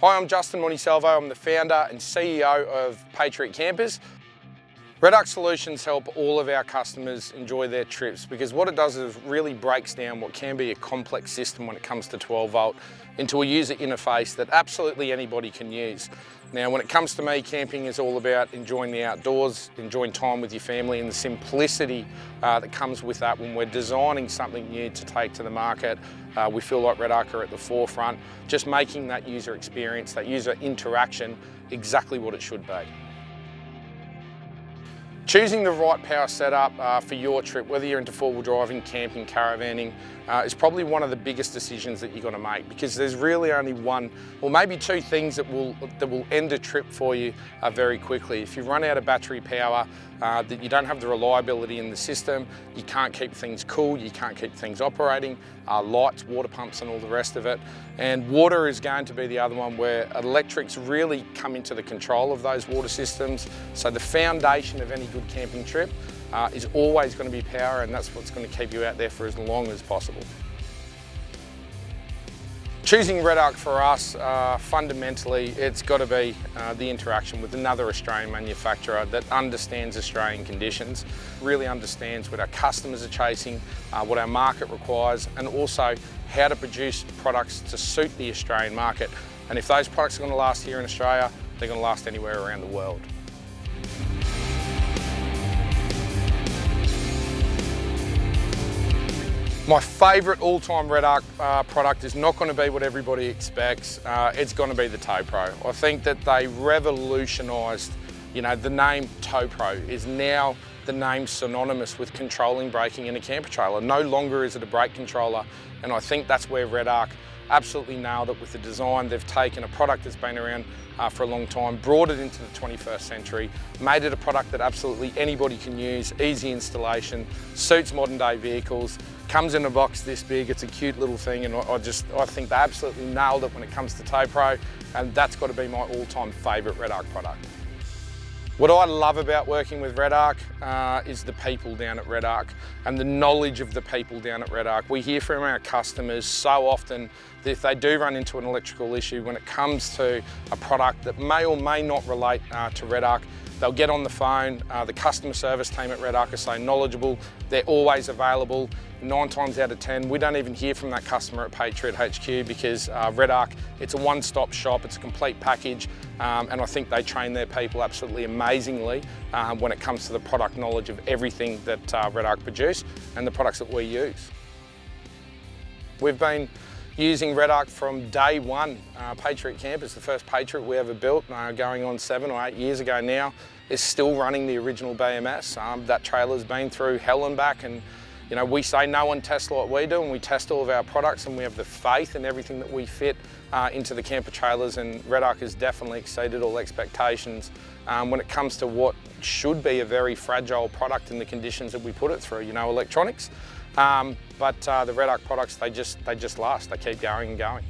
Hi, I'm Justin Monisalvo. I'm the founder and CEO of Patriot Campers. REDARC solutions help all of our customers enjoy their trips because what it does is really breaks down what can be a complex system when it comes to 12 volt into a user interface that absolutely anybody can use. Now, when it comes to me, camping is all about enjoying the outdoors, enjoying time with your family, and the simplicity that comes with that when we're designing something new to take to the market. We feel like REDARC are at the forefront, just making that user experience, that user interaction, exactly what it should be. Choosing the right power setup for your trip, whether you're into four-wheel driving, camping, caravanning, is probably one of the biggest decisions that you're going to make, because there's really only one, or maybe two things that will end a trip for you very quickly. If you run out of battery power, that you don't have the reliability in the system, you can't keep things cool, you can't keep things operating, lights, water pumps and all the rest of it. And water is going to be the other one where electrics really come into the control of those water systems. So the foundation of any good camping trip is always going to be power, and that's what's going to keep you out there for as long as possible. Choosing REDARC for us, fundamentally, it's got to be the interaction with another Australian manufacturer that understands Australian conditions, really understands what our customers are chasing, what our market requires, and also how to produce products to suit the Australian market. And if those products are going to last here in Australia, they're going to last anywhere around the world. My favourite all-time REDARC product is not going to be what everybody expects. It's going to be the Tow Pro. I think that they revolutionised, the name Tow Pro is now the name synonymous with controlling braking in a camper trailer. No longer is it a brake controller, and I think that's where REDARC absolutely nailed it with the design. They've taken a product that's been around for a long time, brought it into the 21st century, made it a product that absolutely anybody can use, easy installation, suits modern day vehicles, comes in a box this big. It's a cute little thing, and I think they absolutely nailed it when it comes to Tow Pro, and that's got to be my all-time favourite REDARC product. What I love about working with REDARC is the people down at REDARC and the knowledge of the people down at REDARC. We hear from our customers so often that if they do run into an electrical issue when it comes to a product that may or may not relate to REDARC, they'll get on the phone. The customer service team at REDARC are so knowledgeable. They're always available. 9 times out of 10, we don't even hear from that customer at Patriot HQ because REDARC, it's a one-stop shop, it's a complete package, and I think they train their people absolutely amazingly when it comes to the product knowledge of everything that REDARC produce and the products that we use. We've been using REDARC from day one. Patriot Campers, the first Patriot we ever built, going on 7 or 8 years ago now, is still running the original BMS. That trailer's been through hell and back, and we say no one tests like we do, and we test all of our products, and we have the faith in everything that we fit into the camper trailers, and REDARC has definitely exceeded all expectations when it comes to what should be a very fragile product in the conditions that we put it through, electronics. But the REDARC products, they just last, they keep going and going.